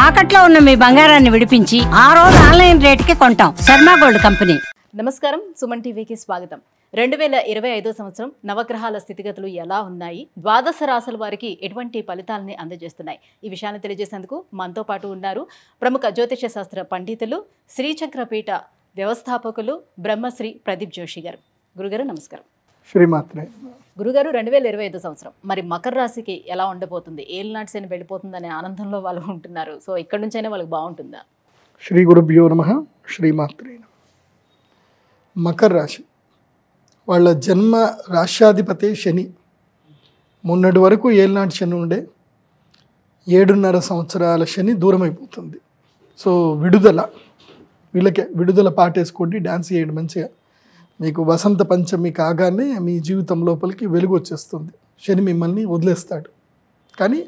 తాకట్లో ఉన్న మీ బంగారాన్ని విడిపించి ఆ రోజు ఆన్లైన్ రేటుకి కొంటాం. Sharma gold company. నమస్కారం, సుమన్ టీవీకి స్వాగతం. 2025 సంవత్సరం నవగ్రహాల స్థితిగతులు ఎలా ఉన్నాయి, ద్వాదశ రాశుల వారికి ఎటువంటి ఫలితాలని అందజేస్తున్నాయి, ఈ విషయాన్ని తెలియజేసేందుకు మనతో పాటు ఉన్నారు ప్రముఖ జ్యోతిష శాస్త్ర పండితులు, శ్రీచక్రపీఠ వ్యవస్థాపకులు బ్రహ్మశ్రీ ప్రదీప్ జోషి గారు. గురుగారు నమస్కారం. శ్రీమాత్రే. గురుగారు, 2025 సంవత్సరం మరి మకర రాశికి ఎలా ఉండబోతుంది? ఏలినాటి శని వెళ్ళిపోతుందనే ఆనందంలో వాళ్ళు ఉంటున్నారు. సో ఇక్కడ నుంచైనా వాళ్ళకి బాగుంటుందా? శ్రీ గురుభ్యో నమః. శ్రీమాత్రే. మకర రాశి వాళ్ళ జన్మ రాశ్యాధిపతి శని. మొన్నటి వరకు ఏలినాటి శని ఉండే 7.5 సంవత్సరాల శని దూరం అయిపోతుంది. సో వీళ్ళకే విడుదల పాటేసుకోండి, డ్యాన్స్ చేయండి మంచిగా. మీకు వసంత పంచమి కాగానే మీ జీవితం లోపలికి వెలుగు వచ్చేస్తుంది. శని మిమ్మల్ని వదిలేస్తాడు. కానీ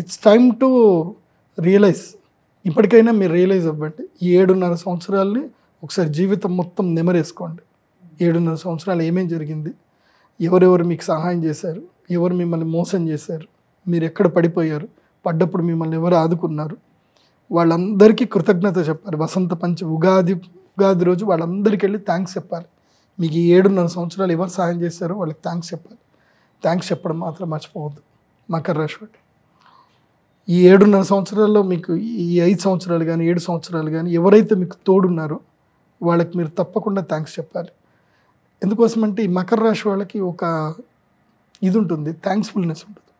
ఇట్స్ టైమ్ టు రియలైజ్. ఇప్పటికైనా మీరు రియలైజ్ అవ్వండి. ఈ 7.5 సంవత్సరాలని ఒకసారి జీవితం మొత్తం నెమరేసుకోండి. 7.5 సంవత్సరాలు ఏమేం జరిగింది, ఎవరెవరు మీకు సహాయం చేశారు, ఎవరు మిమ్మల్ని మోసం చేశారు, మీరు ఎక్కడ పడిపోయారు, పడ్డప్పుడు మిమ్మల్ని ఎవరు ఆదుకున్నారు, వాళ్ళందరికీ కృతజ్ఞత చెప్పాలి. వసంత పంచమి ఉగాది రోజు వాళ్ళందరికీ వెళ్ళి థ్యాంక్స్ చెప్పాలి. మీకు ఈ 7.5 సంవత్సరాలు ఎవరు సహాయం చేశారో వాళ్ళకి థ్యాంక్స్ చెప్పాలి. థ్యాంక్స్ చెప్పడం మాత్రం మర్చిపోవద్దు మకర రాశి వాడు. ఈ 7.5 సంవత్సరాల్లో మీకు ఈ 5 సంవత్సరాలు కానీ 7 సంవత్సరాలు కానీ ఎవరైతే మీకు తోడున్నారో వాళ్ళకి మీరు తప్పకుండా థ్యాంక్స్ చెప్పాలి. ఎందుకోసమంటే ఈ మకర రాశి వాళ్ళకి ఒక ఇది ఉంటుంది, థ్యాంక్స్ఫుల్నెస్ ఉంటుంది.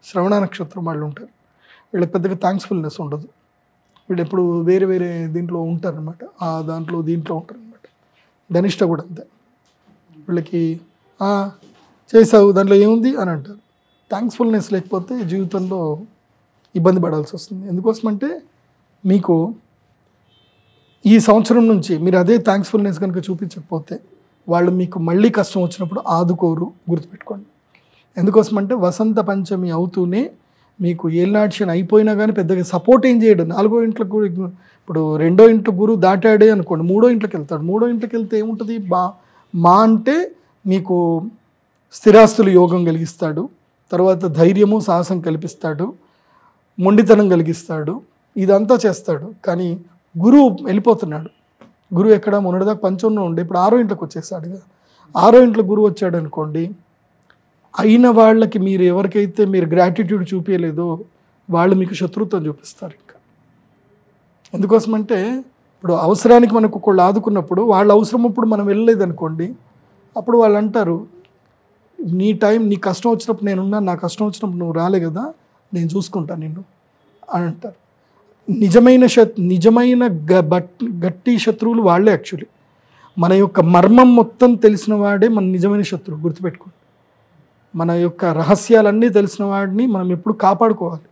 శ్రవణ నక్షత్రం వాళ్ళు ఉంటారు, వీళ్ళకి పెద్దగా థ్యాంక్స్ఫుల్నెస్ ఉండదు. వీళ్ళు ఎప్పుడు వేరే వేరే దీంట్లో ఉంటారనమాట, ఆ దాంట్లో దీంట్లో ఉంటారనమాట. ధనిష్ట కూడా అంతే. వీళ్ళకి చేసావు దాంట్లో ఏముంది అని అంటారు. థ్యాంక్స్ఫుల్నెస్ లేకపోతే జీవితంలో ఇబ్బంది పడాల్సి వస్తుంది. ఎందుకోసమంటే మీకు ఈ సంవత్సరం నుంచి మీరు అదే థ్యాంక్స్ఫుల్నెస్ కనుక చూపించకపోతే వాళ్ళు మీకు మళ్ళీ కష్టం వచ్చినప్పుడు ఆదుకోరు, గుర్తుపెట్టుకోండి. ఎందుకోసమంటే వసంత పంచమి అవుతూనే మీకు ఏలినాటి శని అయిపోయినా కానీ పెద్దగా సపోర్ట్ ఏం చేయడు. 4వ ఇంట్లో గురు, ఇప్పుడు 2వ ఇంట్లో గురువు దాటాడే అనుకోండి, 3వ ఇంట్లోకి వెళ్తాడు. 3వ ఇంట్లోకి వెళ్తే ఏముంటుంది, మా అంటే మీకు స్థిరాస్తులు యోగం కలిగిస్తాడు, తర్వాత ధైర్యము సాహసం కల్పిస్తాడు, మొండితనం కలిగిస్తాడు, ఇదంతా చేస్తాడు. కానీ గురువు వెళ్ళిపోతున్నాడు. గురువు ఎక్కడ మొన్నటిదాకా పంచంలో ఉండే ఇప్పుడు 6వ ఇంట్లోకి వచ్చేసాడు కదా. 6వ ఇంట్లో గురువు వచ్చాడు అనుకోండి, అయిన వాళ్ళకి మీరు ఎవరికైతే మీరు గ్రాటిట్యూడ్ చూపించలేదో వాళ్ళు మీకు శత్రుత్వం చూపిస్తారు. ఇంకా ఎందుకోసమంటే ఇప్పుడు అవసరానికి మనకు ఒకళ్ళు ఆదుకున్నప్పుడు వాళ్ళ అవసరం అప్పుడు మనం వెళ్ళలేదు అనుకోండి, అప్పుడు వాళ్ళు అంటారు నీ టైం, నీ కష్టం వచ్చినప్పుడు నేనున్నా, నా కష్టం వచ్చినప్పుడు నువ్వు రాలే కదా, నేను చూసుకుంటాను నిన్ను అని అంటారు. నిజమైన గట్టి శత్రువులు వాళ్ళే. యాక్చువల్లీ మన యొక్క మర్మం మొత్తం తెలిసిన వాడే మన నిజమైన శత్రువు, గుర్తుపెట్టుకోండి. మన యొక్క రహస్యాలన్నీ తెలిసిన వాడిని మనం ఎప్పుడు కాపాడుకోవాలి.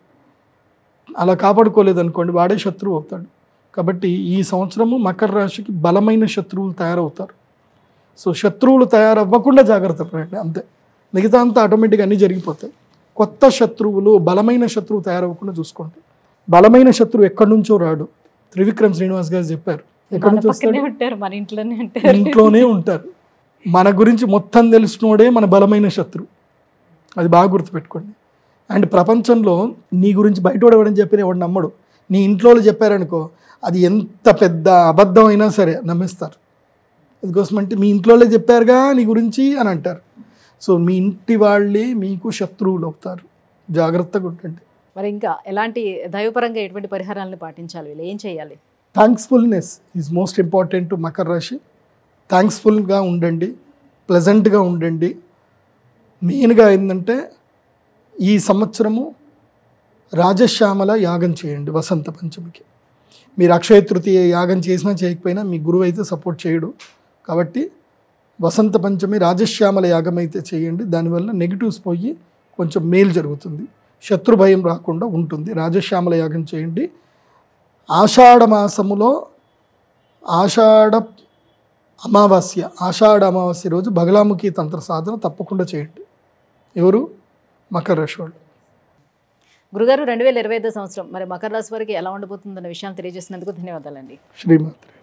అలా కాపాడుకోలేదనుకోండి వాడే శత్రువు అవుతాడు. కాబట్టి ఈ సంవత్సరము మకర రాశికి బలమైన శత్రువులు తయారవుతారు. సో శత్రువులు తయారవ్వకుండా జాగ్రత్త పడండి, అంతే. మిగతా అంతా ఆటోమేటిక్గా అన్నీ జరిగిపోతాయి. కొత్త శత్రువులు, బలమైన శత్రువు తయారవ్వకుండా చూసుకోండి. బలమైన శత్రువు ఎక్కడి నుంచో రాడు. త్రివిక్రమ్ శ్రీనివాస్ గారు చెప్పారు, ఎక్కడి నుంచి వస్తాడు, మన ఇంట్లోనే ఉంటారు. మన గురించి మొత్తం తెలిసినోడే మన బలమైన శత్రువు. అది బాగా గుర్తుపెట్టుకోండి. అండ్ ప్రపంచంలో నీ గురించి బయట ఎవడని చెప్పిన ఎవడు నమ్మడు. నీ ఇంట్లో చెప్పారనుకో, అది ఎంత పెద్ద అబద్ధం అయినా సరే నమ్మేస్తారు. ఎందుకోసమంటే మీ ఇంట్లో చెప్పారుగా నీ గురించి అని అంటారు. సో మీ ఇంటి వాళ్ళే మీకు శత్రువులు అవుతారు, జాగ్రత్తగా ఉండండి. మరి ఇంకా ఎలాంటి దైవపరంగా ఎటువంటి పరిహారాలను పాటించాలి, వీళ్ళు ఏం చేయాలి? థ్యాంక్స్ఫుల్నెస్ is most important to Makar రాశి. థ్యాంక్స్ఫుల్గా ఉండండి, ప్లెజెంట్గా ఉండండి. మెయిన్గా ఏంటంటే ఈ సంవత్సరము రాజశ్యామల యాగం చేయండి వసంత పంచమికి. మీరు అక్షయ తృతీయ యాగం చేసినా చేయకపోయినా మీ గురువు అయితే సపోర్ట్ చేయడు. కాబట్టి వసంత పంచమి రాజశ్యామల యాగం అయితే చేయండి. దానివల్ల నెగిటివ్స్ పోయి కొంచెం మేలు జరుగుతుంది, శత్రు భయం రాకుండా ఉంటుంది. రాజశ్యామల యాగం చేయండి. ఆషాఢ మాసములో ఆషాఢ అమావాస్య రోజు బగలాముఖి తంత్ర సాధన తప్పకుండా చేయండి. ఎవరు? మకర రాశి వాళ్ళు. గురుగారు, 2025 సంవత్సరం మరి మకర రాశి వారికి ఎలా ఉండబోతుందన్న విషయాన్ని తెలియజేసినందుకు ధన్యవాదాలండి. శ్రీమాత్రే.